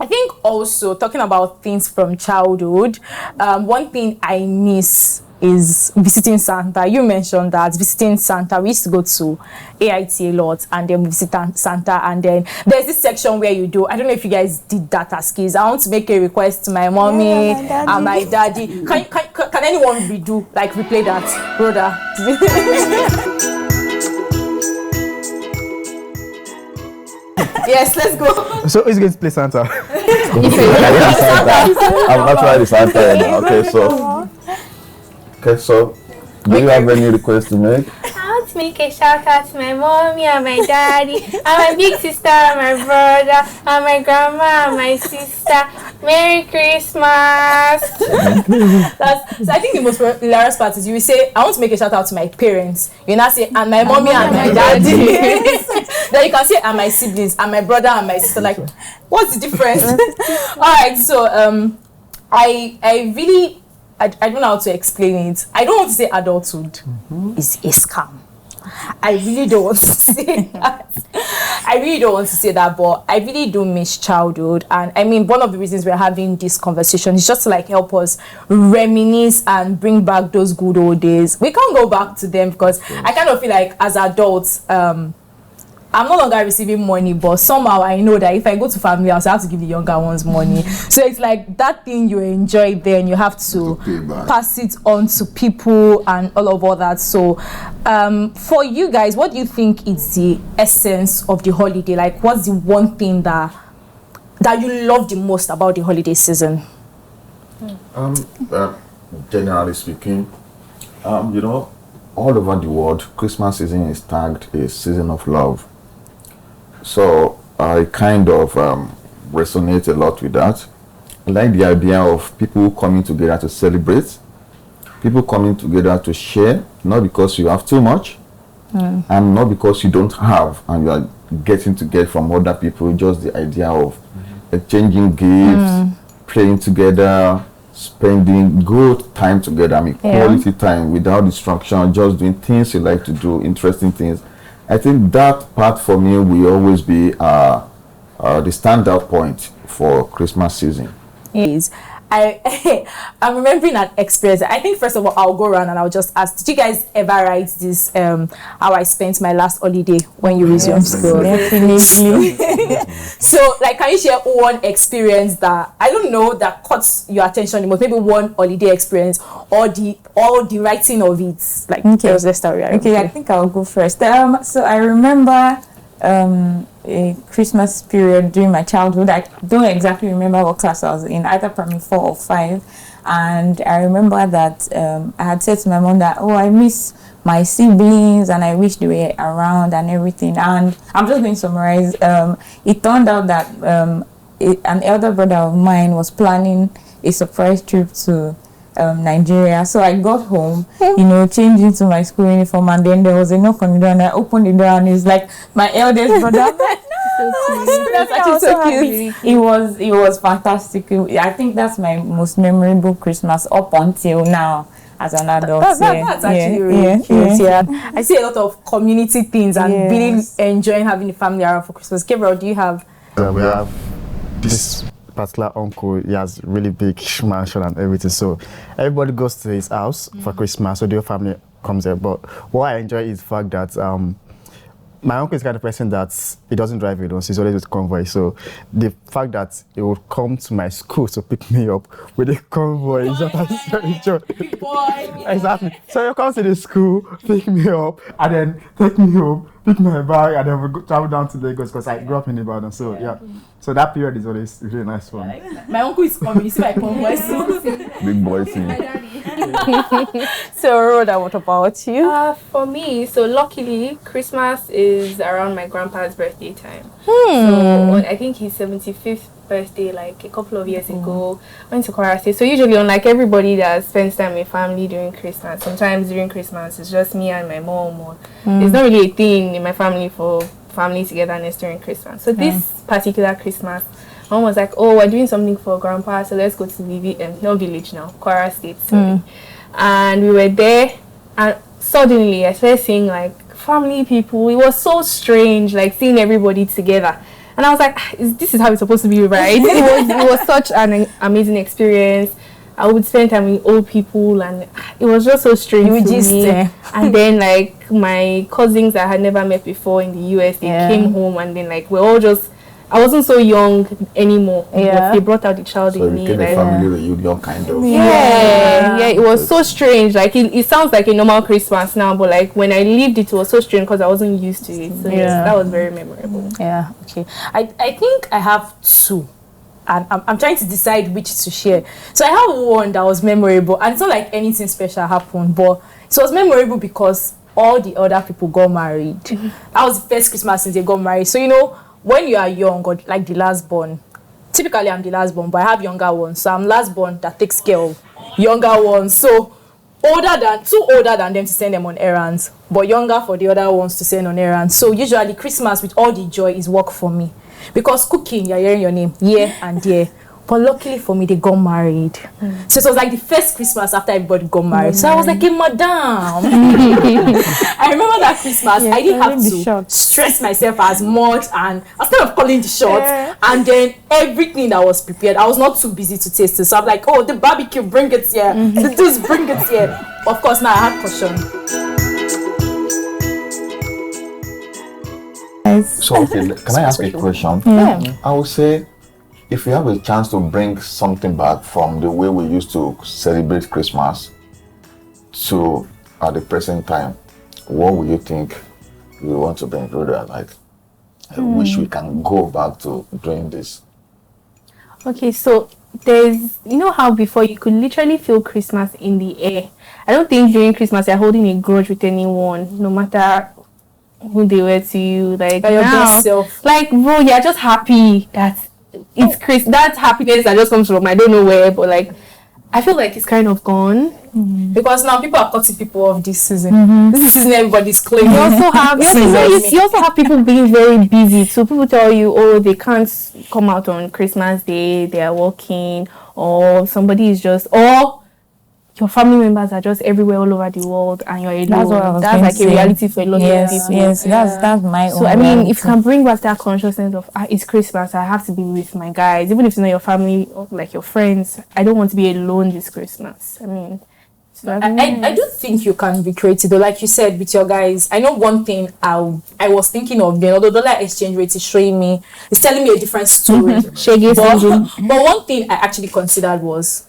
I think also talking about things from childhood, one thing I miss is visiting Santa. You mentioned that visiting Santa. We used to go to AIT a lot and then visit Santa, and then there's this section where you do, I don't know if you guys did that as kids. I want to make a request to my mommy and my daddy. Can anyone replay that? Rhoda. Yes, let's go. So who's going to play Santa? I'm not trying to Santa now. Okay, so do you have any requests to make? I want to make a shout out to my mommy and my daddy and my big sister and my brother and my grandma and my sister. Merry Christmas. So I think the most hilarious part is you will say, I want to make a shout out to my parents. You now say, and my mommy and my daddy. Then you can say, and my siblings and my brother and my sister. Like, what's the difference? Alright, so I really I don't know how to explain it. I don't want to say adulthood is a scam. I really don't want to say that. But I really do miss childhood. And I mean, one of the reasons we're having this conversation is just to like help us reminisce and bring back those good old days. We can't go back to them because I kind of feel like as adults, I'm no longer receiving money, but somehow I know that if I go to family house, I have to give the younger ones money. So it's like that thing you enjoy then you have to pass it on to people and all of that. So for you guys, what do you think is the essence of the holiday? Like, what's the one thing that you love the most about the holiday season? Generally speaking, all over the world, Christmas season is tagged a season of love. So I kind of resonate a lot with that. I like the idea of people coming together to celebrate, people coming together to share, not because you have too much, and not because you don't have, and you are getting to get from other people, just the idea of exchanging gifts, playing together, spending good time together. I mean, quality time without distraction, just doing things you like to do, interesting things. I think that part for me will always be the standout point for Christmas season. Is I'm remembering an experience. I think first of all I'll go around and I'll just ask, did you guys ever write this how I spent my last holiday when you resumed school? Definitely. So like, can you share one experience that I don't know that caught your attention the most? Maybe one holiday experience or the writing of it. Like, let's start with Okay, I think I'll go first. So I remember a Christmas period during my childhood. I don't exactly remember what class I was in, either primary 4 or 5. And I remember that I had said to my mom that, I miss my siblings and I wish they were around and everything. And I'm just going to summarize. It turned out that an elder brother of mine was planning a surprise trip to Nigeria. So I got home, changed into my school uniform, and then there was a knock on the door and I opened the door and it's like my eldest brother. That's actually so cute. It was fantastic. I think that's my most memorable Christmas up until now as an adult. That's actually really cute. Yeah. I see a lot of community things and really enjoying having the family around for Christmas. Gabriel, do you have? We have this particular uncle. He has really big mansion and everything, so everybody goes to his house for Christmas, so the whole family comes there. But what I enjoy is the fact that my uncle is the kind of person that he doesn't drive alone, so he's always with convoy. So the fact that he would come to my school to pick me up with a convoy is just very joy. Exactly. So he'll come to the school, pick me up, and then take me home, pick my bag, and then we'll travel down to Lagos because I grew up in Ibadan. So so that period is always really nice fun. My uncle is coming. You see my convoy soon. Big boy thing. So Rhoda, what about you? For me, so luckily Christmas is around my grandpa's birthday time. So I think his 75th birthday, like a couple of years ago, went to Kwara State. So usually, unlike everybody that spends time with family during Christmas, sometimes during Christmas it's just me and my mom. Or it's not really a thing in my family for family togetherness during Christmas. So this particular Christmas, mom was like, we're doing something for grandpa, so let's go to Kwara State. Sorry. And we were there, and suddenly I started seeing like family people. It was so strange, like seeing everybody together. And I was like, this is how it's supposed to be, right? It was such an amazing experience. I would spend time with old people, and it was just so strange to me. And then like my cousins I had never met before in the US, they came home, and then like we're all just, I wasn't so young anymore. But they brought out the child in me. So you became a family reunion kind of. Yeah, it was so strange. Like it sounds like a normal Christmas now, but like when I lived it was so strange because I wasn't used to it. So yes, that was very memorable. Yeah, okay. I think I have two. And I'm trying to decide which to share. So I have one that was memorable, and it's not like anything special happened, but it was memorable because all the other people got married. That was the first Christmas since they got married. So, you know, when you are young, or like the last born, typically I'm the last born, but I have younger ones. So I'm last born that takes care of younger ones. So too older than them to send them on errands, but younger for the other ones to send on errands. So usually Christmas with all the joy is work for me. Because cooking, you're hearing your name year and year. But luckily for me, they got married. So it was like the first Christmas after everybody got married. So I was like, hey, madam. I remember that Christmas, I didn't have to stress myself as much. And I was kind of calling the shots. And then everything that was prepared, I was not too busy to taste it. So I'm like, oh, the barbecue, bring it here. The this, bring it here. Of course, now I had caution. So, okay, can I ask a question? Yeah. I would say, if you have a chance to bring something back from the way we used to celebrate Christmas to at the present time, what would you think you want to bring, Rhoda? Like, I wish we can go back to doing this. Okay, so there's, you know how before you could literally feel Christmas in the air. I don't think during Christmas you're holding a grudge with anyone, no matter who they were to you. Like now, like bro, you're just happy that it's Christmas. That happiness that just comes from I don't know where, but like I feel like it's kind of gone. Because now people are cutting people off this season. This season everybody's claiming. You also have people being very busy. So people tell you, oh, they can't come out on Christmas Day, they are working, or somebody is just, or your family members are just everywhere all over the world and you're alone. That's like a reality for a lot of people. Yes, that's my own. So I mean, if you can bring back that consciousness of it's Christmas, I have to be with my guys, even if it's not your family or like your friends. I don't want to be alone this Christmas. I mean, so I do think you can be creative though, like you said, with your guys. I know one thing I was thinking of then, although dollar exchange rate is showing me, it's telling me a different story. But one thing I actually considered was,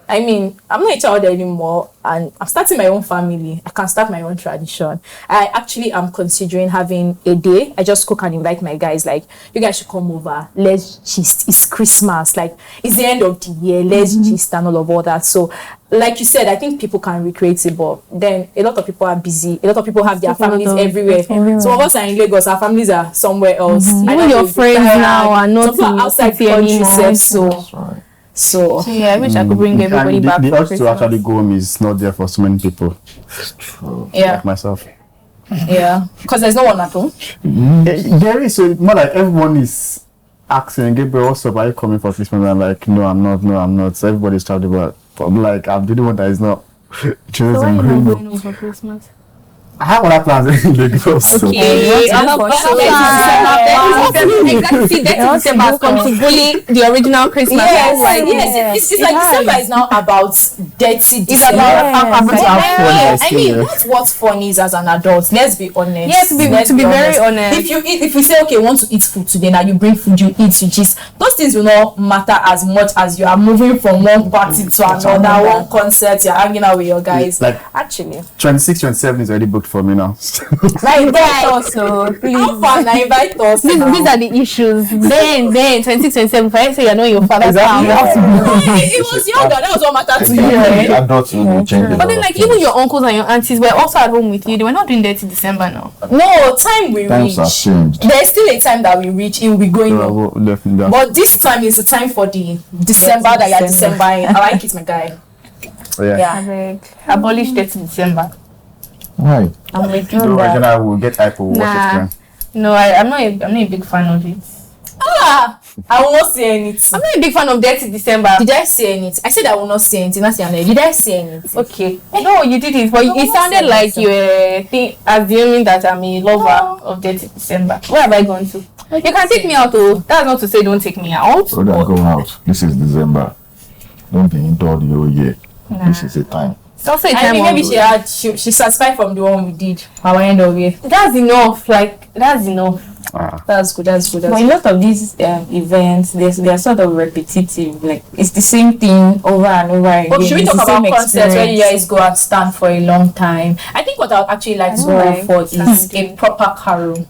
I mean, I'm not a child anymore and I'm starting my own family. I can start my own tradition. I actually am considering having a day. I just cook and invite my guys, like, you guys should come over. Let's gist. It's Christmas. Like, it's the end of the year. Let's gist and all that. So, like you said, I think people can recreate it, but then a lot of people are busy. A lot of people have their families everywhere. Some of us are in Lagos. Our families are somewhere else. Even your friends now are not outside the country. So yeah, I wish I could bring everybody back. The urge to actually go home is not there for so many people. Yeah, like myself. Yeah, because there's no one at home. There is, so more like everyone is asking, Gabriel, what's up? Are you coming for Christmas? And I'm like, no, I'm not. So everybody's traveling, but I'm like, I'm the one that is not. So why are you not going home for Christmas? I have other plans in Lagos. Okay. December has come to bully the original Christmas. Yes, it's like December is now about dirty December. I mean, what's funny is as an adult, let's be honest. Yes, to be very honest. If you say, okay, want to eat food today, now you bring food, you eat, you just, those things will not matter as much as you are moving from one party to another, one concert, you're hanging out with your guys. Like, actually, 26, 27 is already booked for me now. Like that also, please. How fun, invite us. These are the issues. Then 26, 27, if I say you're not your father's house. It was younger, that was what mattered to you, right? Adults will change. But then, like, even your uncles and your aunties were also at home with you. They were not doing that till December now. No, time we Times reach. have changed. There's still a time that we reach, it will be going on. But this time is the time for the December that you're Decembering. I like it, my guy. Yeah. Abolish that in December. Right. I'm with you. The original will get hype, will watch it. No, I'm not a big fan of it. I will not say anything. I'm not a big fan of Dirty December. Did I say anything? I said I will not say anything. Not say anything. Did I say anything? Okay. No, you did it, but No, it not sounded say like you were assuming that I'm a lover of Dirty December. Where have I gone to? You can take me out, though. That's not to say don't take me out. So that go out. This is December. Don't be indoor the whole year. This is the time. It's also a I time think maybe on- she satisfied from the one we did. Our end of year. That's enough. Like, that's enough. That's good. That's good. But That's a good. lot of these events, they're sort of repetitive. Like it's the same thing over and over again. Okay, should we It's talk the about same concerts where you experience. guys go and stand for a long time? I think what I would actually like to I go don't for like is a proper carol.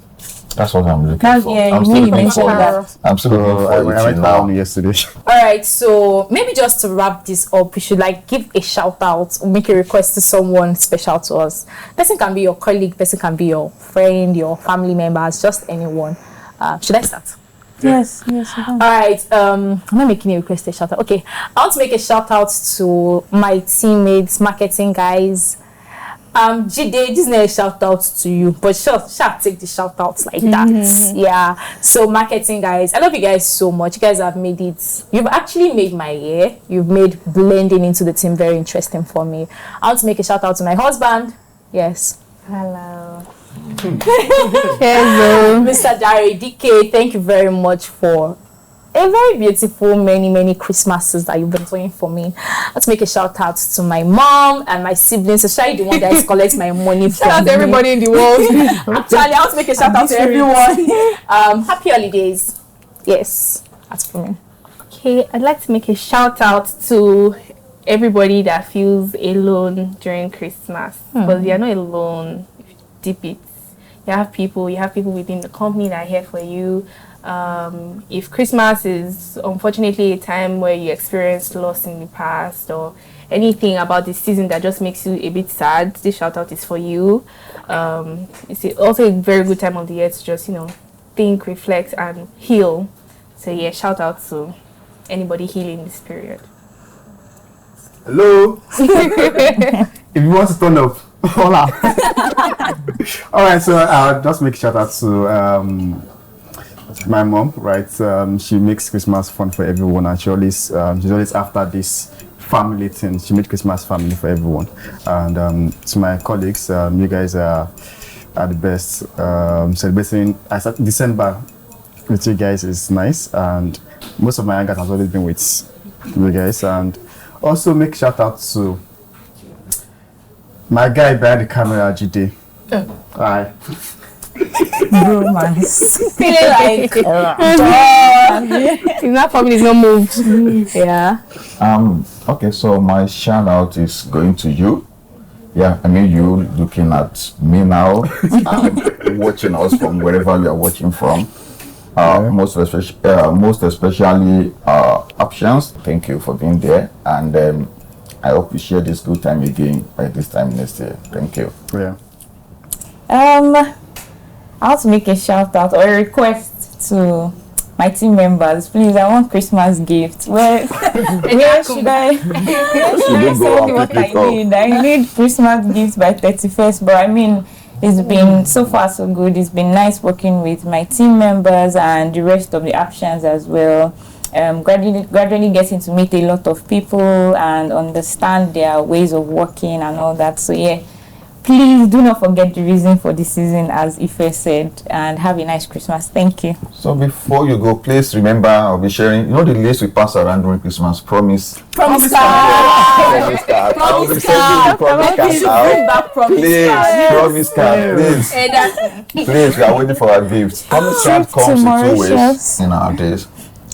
That's what I'm looking That's for. yeah. I'm You still mean you looking mentioned for that. I'm still looking I for went it to now. one yesterday. All right, so maybe just to wrap this up, we should like give a shout out or make a request to someone special to us. Person can be your colleague, person can be your friend, your family members, just anyone. Should I start? Yes, yes. You can. All right, I'm not making a request, a shout out. Okay, I want to make a shout out to my teammates, marketing guys. Jide, this is not a shout out to you, but sure, take the shout outs like that. Yeah. So marketing guys, I love you guys so much. You guys have made it. You've actually made my year. You've made blending into the team very interesting for me. I want to make a shout out to my husband. Yes. Hello. Hello, Mr. Dari DK. Thank you very much for a very beautiful many Christmases that you've been doing for me. Let's make a shout out to my mom and my siblings, especially the one that is collects my money from Shout out to everybody in the world. Actually, I want to make a shout out to everyone. Happy holidays. Yes, that's for me. Okay, I'd like to make a shout out to everybody that feels alone during Christmas. But you're not alone. Deep it. You have people within the company that are here for you. If Christmas is unfortunately a time where you experienced loss in the past or anything about this season that just makes you a bit sad, this shout out is for you. It's also a very good time of the year to just, think, reflect and heal. So yeah, shout out to anybody healing this period. Hello. If you want to turn up, hola. All right, so I'll just make a shout out to my mom. Right, she makes Christmas fun for everyone, and she's always after this family thing. She made Christmas family for everyone, and to my colleagues, you guys are the best. Celebrating December with you guys is nice, and most of my anger has always been with you guys, and also make shout out to my guy behind the camera, GD. Hi. Romance. Feeling like That family is not moved. yeah. Okay, so my shout out is going to you. Yeah, I mean you looking at me now, watching us from wherever you are watching from. Most especially Aptians. Thank you for being there, and I hope you share this good time again by this time next year. Thank you. Yeah. I want to make a shout out or a request to my team members. Please, I want Christmas gifts. Where should I send what I need? I need Christmas gifts by 31st, but I mean, it's been so far so good. It's been nice working with my team members and the rest of the Aptians as well. Gradually getting to meet a lot of people and understand their ways of working and all that. So yeah, please do not forget the reason for the season, as Ife said, and have a nice Christmas. Thank you. So before you go, please remember I'll be sharing. You know the list we pass around during Christmas. Promise card. Promise card. I'll be sending you promise card Bring out. back promise Please, card. promise card, please. Please, we are waiting for our gifts. Promise card comes in 2 ways Mauritius. in our days.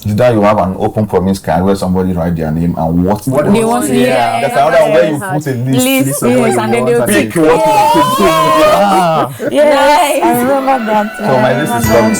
Either you have an open promise card where somebody write their name and what they want to hear. There's another one where you put a list of what yes, you and then want they'll and pick pick what you want to do. Yes, I remember that. So my list is coming.